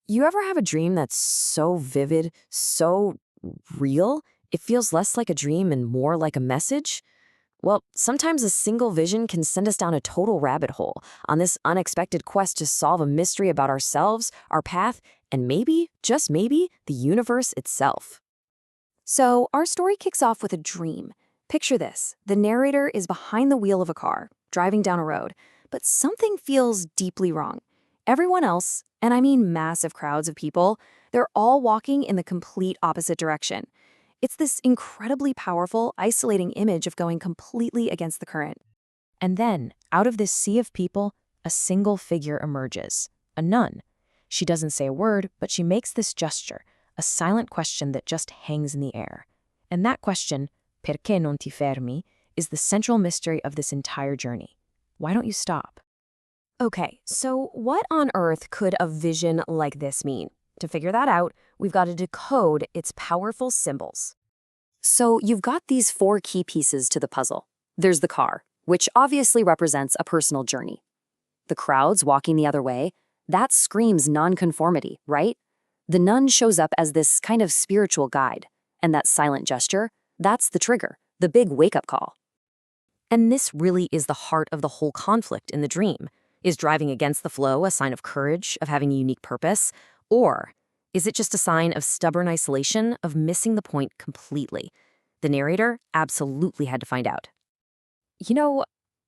You ever have a dream that's so vivid, so real, it feels less like a dream and more like a message? Well, sometimes a single vision can send us down a total rabbit hole on this unexpected quest to solve a mystery about ourselves, our path, and maybe, just maybe, the universe itself. So, our story kicks off with a dream. Picture this: the narrator is behind the wheel of a car, driving down a road, but something feels deeply wrong. Everyone else, and I mean massive crowds of people, they're all walking in the complete opposite direction. It's this incredibly powerful, isolating image of going completely against the current. And then, out of this sea of people, a single figure emerges, a nun. She doesn't say a word, but she makes this gesture, a silent question that just hangs in the air. And that question, perché non ti fermi, is the central mystery of this entire journey. Why don't you stop? Okay, so what on earth could a vision like this mean? To figure that out, we've got to decode its powerful symbols. So you've got these four key pieces to the puzzle. There's the car, which obviously represents a personal journey. The crowds walking the other way, that screams nonconformity, right? The nun shows up as this kind of spiritual guide, and that silent gesture, that's the trigger, the big wake-up call. And this really is the heart of the whole conflict in the dream. Is driving against the flow a sign of courage, of having a unique purpose? Or is it just a sign of stubborn isolation, of missing the point completely? The narrator absolutely had to find out. You know,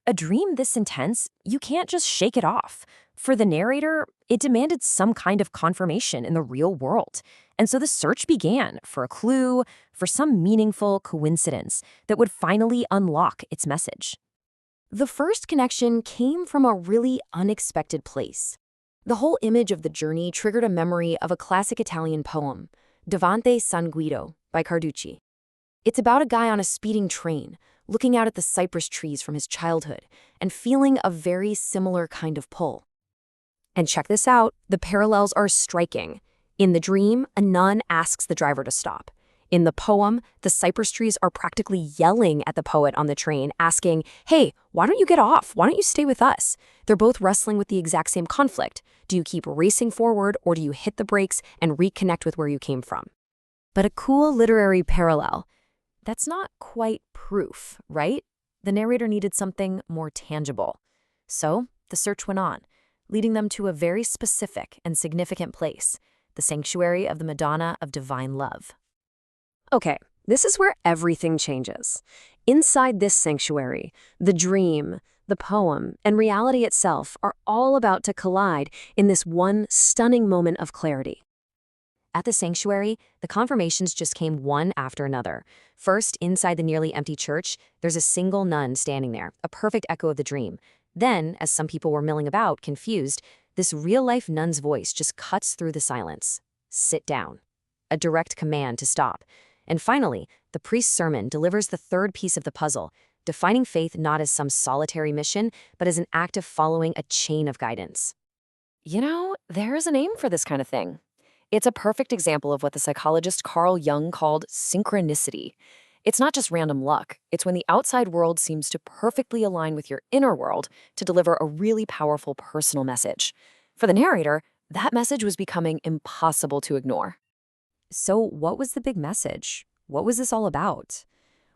a dream this intense, you can't just shake it off. For the narrator, it demanded some kind of confirmation in the real world. And so the search began for a clue, for some meaningful coincidence that would finally unlock its message. The first connection came from a really unexpected place. The whole image of the journey triggered a memory of a classic Italian poem, Davanti San Guido by Carducci. It's about a guy on a speeding train, looking out at the cypress trees from his childhood and feeling a very similar kind of pull. And check this out, the parallels are striking. In the dream, a nun asks the driver to stop. In the poem, the cypress trees are practically yelling at the poet on the train, asking, "Hey, why don't you get off? Why don't you stay with us?" They're both wrestling with the exact same conflict. Do you keep racing forward, or do you hit the brakes and reconnect with where you came from? But a cool literary parallel. That's not quite proof, right? The narrator needed something more tangible. So the search went on, leading them to a very specific and significant place, the sanctuary of the Madonna of Divine Love. Okay, this is where everything changes. Inside this sanctuary, the dream, the poem, and reality itself are all about to collide in this one stunning moment of clarity. At the sanctuary, the confirmations just came one after another. First, inside the nearly empty church, there's a single nun standing there, a perfect echo of the dream. Then, as some people were milling about, confused, this real-life nun's voice just cuts through the silence. Sit down. A direct command to stop. And finally, the priest's sermon delivers the third piece of the puzzle, defining faith not as some solitary mission, but as an act of following a chain of guidance. You know, there is a name for this kind of thing. It's a perfect example of what the psychologist Carl Jung called synchronicity. It's not just random luck. It's when the outside world seems to perfectly align with your inner world to deliver a really powerful personal message. For the narrator, that message was becoming impossible to ignore. So what was the big message? What was this all about?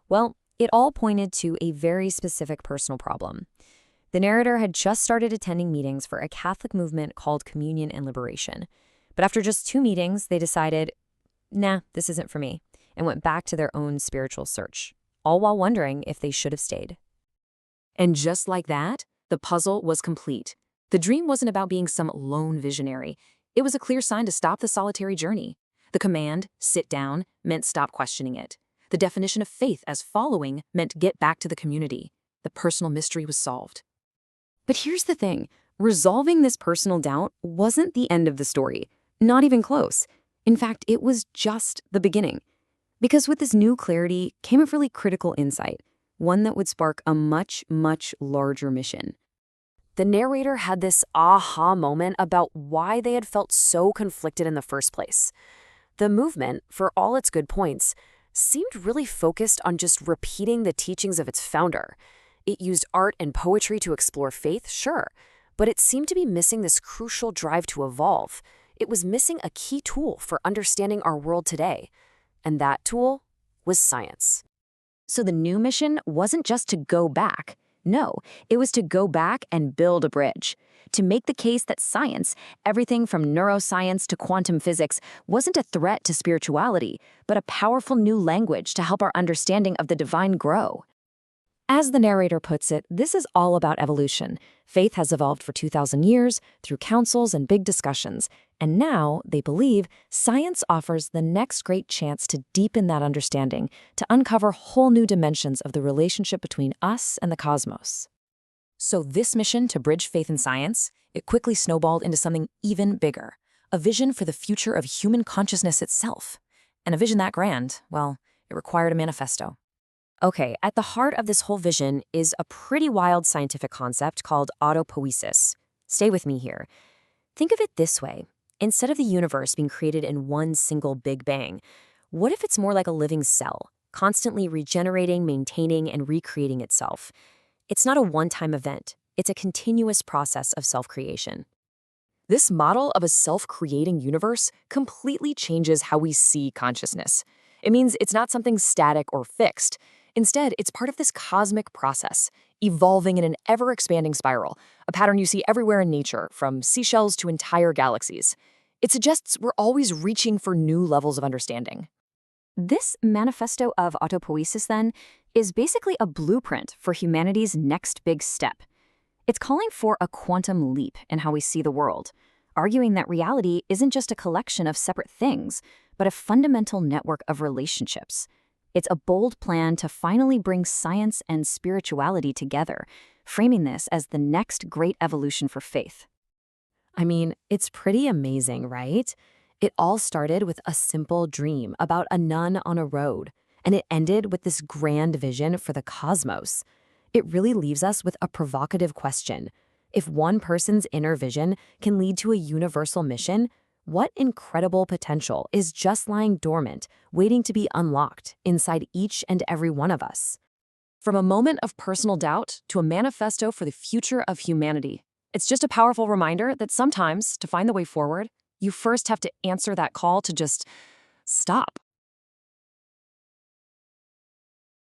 Well, it all pointed to a very specific personal problem. The narrator had just started attending meetings for a Catholic movement called Communion and Liberation. But after just 2 meetings, they decided, nah, this isn't for me, and went back to their own spiritual search, all while wondering if they should have stayed. And just like that, the puzzle was complete. The dream wasn't about being some lone visionary. It was a clear sign to stop the solitary journey. The command, sit down, meant stop questioning it. The definition of faith as following meant get back to the community. The personal mystery was solved. But here's the thing. Resolving this personal doubt wasn't the end of the story. Not even close. In fact, it was just the beginning. Because with this new clarity came a really critical insight, one that would spark a much, much larger mission. The narrator had this aha moment about why they had felt so conflicted in the first place. The movement, for all its good points, seemed really focused on just repeating the teachings of its founder. It used art and poetry to explore faith, sure, but it seemed to be missing this crucial drive to evolve. it was missing a key tool for understanding our world today. And that tool was science. So the new mission wasn't just to go back. No, it was to go back and build a bridge. To make the case that science, everything from neuroscience to quantum physics, wasn't a threat to spirituality, but a powerful new language to help our understanding of the divine grow. As the narrator puts it, this is all about evolution. Faith has evolved for 2,000 years through councils and big discussions, and now, they believe, science offers the next great chance to deepen that understanding, to uncover whole new dimensions of the relationship between us and the cosmos. So this mission to bridge faith and science, it quickly snowballed into something even bigger, a vision for the future of human consciousness itself. And a vision that grand, well, it required a manifesto. Okay, at the heart of this whole vision is a pretty wild scientific concept called autopoiesis. Stay with me here. Think of it this way. Instead of the universe being created in one single Big Bang, what if it's more like a living cell, constantly regenerating, maintaining, and recreating itself? It's not a one-time event. It's a continuous process of self-creation. This model of a self-creating universe completely changes how we see consciousness. It means it's not something static or fixed. Instead, it's part of this cosmic process, evolving in an ever-expanding spiral, a pattern you see everywhere in nature, from seashells to entire galaxies. It suggests we're always reaching for new levels of understanding. This manifesto of autopoiesis, then, is basically a blueprint for humanity's next big step. It's calling for a quantum leap in how we see the world, arguing that reality isn't just a collection of separate things, but a fundamental network of relationships. It's a bold plan to finally bring science and spirituality together, framing this as the next great evolution for faith. I mean, it's pretty amazing, right? It all started with a simple dream about a nun on a road, and it ended with this grand vision for the cosmos. It really leaves us with a provocative question. If one person's inner vision can lead to a universal mission, what incredible potential is just lying dormant, waiting to be unlocked inside each and every one of us? From a moment of personal doubt to a manifesto for the future of humanity, it's just a powerful reminder that sometimes, to find the way forward, you first have to answer that call to just stop.